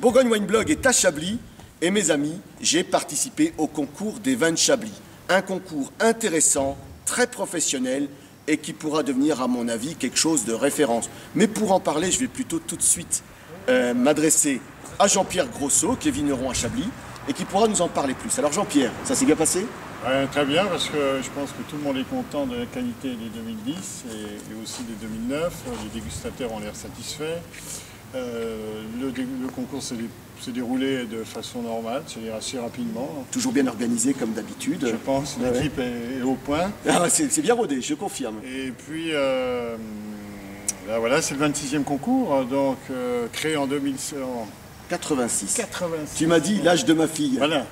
Bourgogne Wine Blog est à Chablis et mes amis, j'ai participé au concours des vins de Chablis. Un concours intéressant, très professionnel et qui pourra devenir, à mon avis, quelque chose de référence. Mais pour en parler, je vais plutôt tout de suite m'adresser à Jean-Pierre Grosso, qui est vigneron à Chablis, et qui pourra nous en parler plus. Alors Jean-Pierre, ça s'est bien passé? Très bien, parce que je pense que tout le monde est content de la qualité des 2010 et aussi des 2009. Les dégustateurs ont l'air satisfaits. Le concours s'est déroulé de façon normale, c'est-à-dire assez rapidement. Toujours bien organisé comme d'habitude. Je pense, l'équipe est au point. Ah, c'est bien rodé, je confirme. Et puis, là, voilà, c'est le 26e concours, donc créé en 86. 86. Tu m'as dit l'âge de ma fille. Voilà.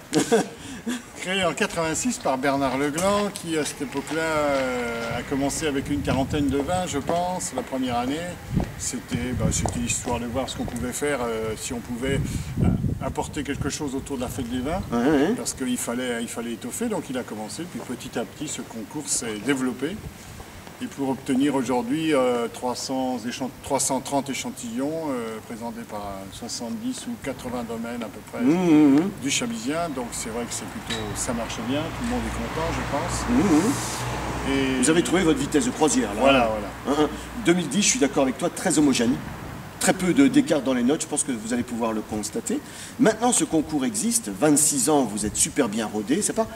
Créé en 86 par Bernard Legland, qui à cette époque-là a commencé avec une quarantaine de vins, je pense, la première année. C'était histoire de voir ce qu'on pouvait faire, si on pouvait apporter quelque chose autour de la fête des vins, parce qu'il fallait étoffer, donc il a commencé, puis petit à petit ce concours s'est développé. Et pour obtenir aujourd'hui 330 échantillons présentés par 70 ou 80 domaines à peu près du chablisien. Donc c'est vrai que ça marche bien, tout le monde est content, je pense. Et vous avez trouvé votre vitesse de croisière là. Voilà. 2010, je suis d'accord avec toi, très homogène. Très peu d'écart dans les notes, je pense que vous allez pouvoir le constater. Maintenant, ce concours existe, 26 ans, vous êtes super bien rodé, c'est pas...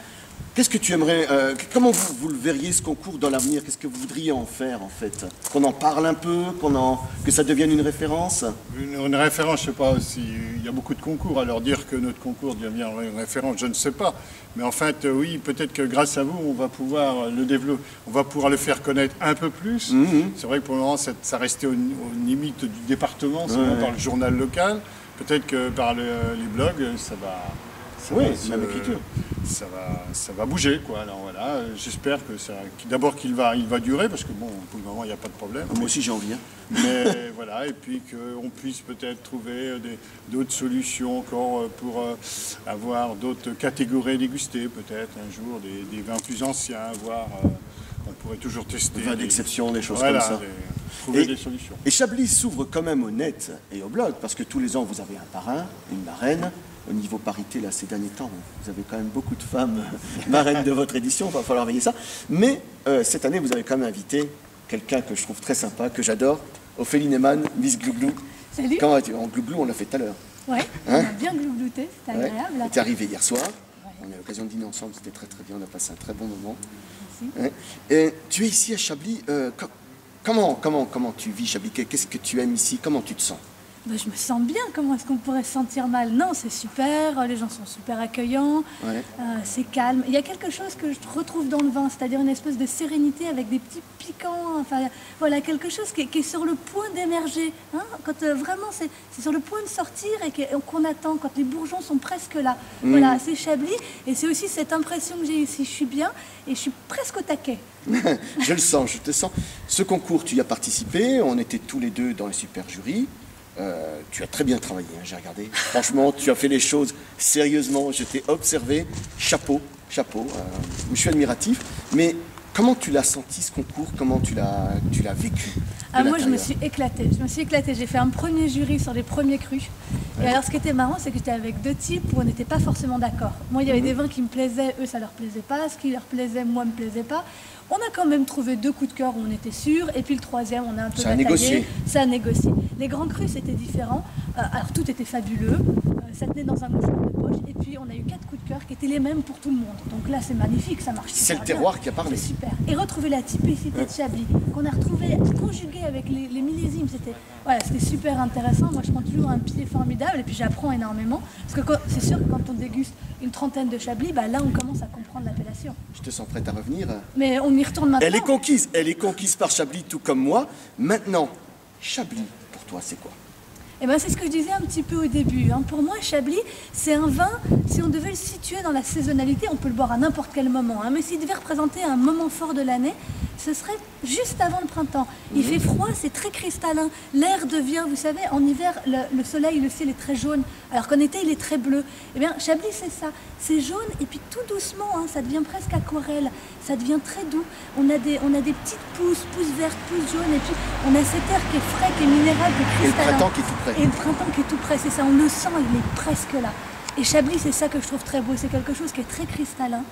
Qu'est-ce que tu aimerais, comment vous le verriez ce concours dans l'avenir? Qu'est-ce que vous voudriez en faire en fait? Qu'on en parle un peu, que ça devienne une référence? Une référence, je ne sais pas s'il y a beaucoup de concours, alors dire que notre concours devient une référence, je ne sais pas. Mais en fait, oui, peut-être que grâce à vous, on va pouvoir le développer, on va pouvoir le faire connaître un peu plus. C'est vrai que pour le moment, ça restait aux limites du département, seulement par le journal local. Peut-être que par les blogs, ça va... même écriture. Ça va bouger, quoi. Alors voilà, j'espère que d'abord qu'il va durer, parce que bon, pour le moment, il n'y a pas de problème. Moi aussi, j'ai envie. Mais voilà, et puis qu'on puisse peut-être trouver d'autres solutions encore pour avoir d'autres catégories dégustées, peut-être un jour, des vins plus anciens, voire on pourrait toujours tester. Des vins d'exception, des choses comme ça. Trouver des solutions. Et Chablis s'ouvre quand même au net et au blog, parce que tous les ans, vous avez un parrain, une marraine. Au niveau parité, là, ces derniers temps, vous avez quand même beaucoup de femmes marraines de votre édition, il va falloir veiller ça. Mais cette année, vous avez quand même invité quelqu'un que je trouve très sympa, que j'adore, Ophélie Neyman, Miss Glouglou. Salut. Comment vas-tu? En Glouglou, on l'a fait tout à l'heure. Oui, on a bien glouglouté, c'était agréable. Tu es arrivé hier soir, on a eu l'occasion de dîner ensemble, c'était très très bien, on a passé un très bon moment. Merci. Et tu es ici à Chablis, comment tu vis Chablis? Qu'est-ce que tu aimes ici? Comment tu te sens? Ben, je me sens bien, comment est-ce qu'on pourrait se sentir mal? Non, c'est super, les gens sont super accueillants, c'est calme. Il y a quelque chose que je retrouve dans le vin, c'est-à-dire une espèce de sérénité avec des petits piquants, enfin voilà, quelque chose qui est sur le point d'émerger, hein, quand vraiment c'est sur le point de sortir et qu'on attend, quand les bourgeons sont presque là. Voilà, c'est Chablis et c'est aussi cette impression que j'ai ici, je suis bien et je suis presque au taquet. Je le sens, je te sens. Ce concours, tu y as participé, on était tous les deux dans les super jurys. Tu as très bien travaillé, hein, j'ai regardé. Franchement, tu as fait les choses sérieusement. Je t'ai observé. Chapeau. Je suis admiratif. Mais comment tu l'as senti ce concours? Comment tu l'as vécu? Moi, je me suis éclatée. J'ai fait un premier jury sur les premiers crus. Et alors, ce qui était marrant, c'est que j'étais avec deux types où on n'était pas forcément d'accord. Moi, il y avait des vins qui me plaisaient, eux, ça leur plaisait pas. Ce qui leur plaisait, moi, me plaisait pas. On a quand même trouvé deux coups de cœur où on était sûr. Et puis le troisième, on a un peu bataillé. Ça a négocié. Les grands crus, c'était différent. Alors, tout était fabuleux. Ça tenait dans un mouchoir de poche. Et puis, on a eu 4 coups de cœur qui étaient les mêmes pour tout le monde. Donc là, c'est magnifique, ça marche super. C'est le terroir qui a parlé. C'est super. Et retrouver la typicité de Chablis, qu'on a retrouvé conjuguée avec les millésimes. C'était super intéressant. Moi, je prends toujours un pied formidable et puis j'apprends énormément. Parce que c'est sûr que quand on déguste une trentaine de Chablis, là, on commence à comprendre l'appellation. Je te sens prête à revenir. Mais on y retourne maintenant. Elle est conquise par Chablis, tout comme moi. Maintenant, Chablis, pour toi, c'est quoi? Eh ben, c'est ce que je disais un petit peu au début. Hein. Pour moi, Chablis, c'est un vin, si on devait le situer dans la saisonnalité, on peut le boire à n'importe quel moment. Hein, mais s'il devait représenter un moment fort de l'année, ce serait juste avant le printemps. Il fait froid, c'est très cristallin. L'air devient, vous savez, en hiver, le soleil, le ciel est très jaune, alors qu'en été, il est très bleu. Eh bien, Chablis, c'est ça. C'est jaune, et puis tout doucement, hein, ça devient presque aquarelle. Ça devient très doux. On a des petites pousses vertes, pousses jaunes, et puis on a cet air qui est frais, qui est minéral, qui est cristallin. Et le printemps qui est tout près. Et le printemps qui est tout près, c'est ça, on le sent, il est presque là. Et Chablis, c'est ça que je trouve très beau, c'est quelque chose qui est très cristallin,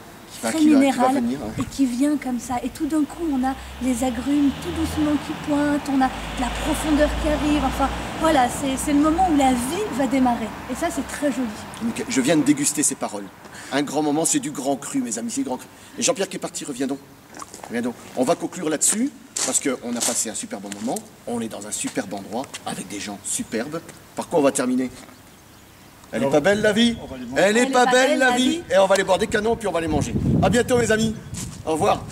très minéral, venir, hein. et qui vient comme ça. Et tout d'un coup, on a les agrumes tout doucement qui pointent, on a la profondeur qui arrive, enfin voilà, c'est le moment où la vie va démarrer. Et ça, c'est très joli. Nickel. Je viens de déguster ces paroles. Un grand moment, c'est du grand cru, mes amis, c'est grand cru. Et Jean-Pierre qui est parti, reviens donc. Reviens donc. On va conclure là-dessus, parce qu'on a passé un super bon moment, on est dans un superbe endroit, avec des gens superbes. Par quoi on va terminer? Elle est pas belle la vie? Elle est pas belle la vie? Et on va aller boire des canons, puis on va les manger. À bientôt mes amis. Au revoir.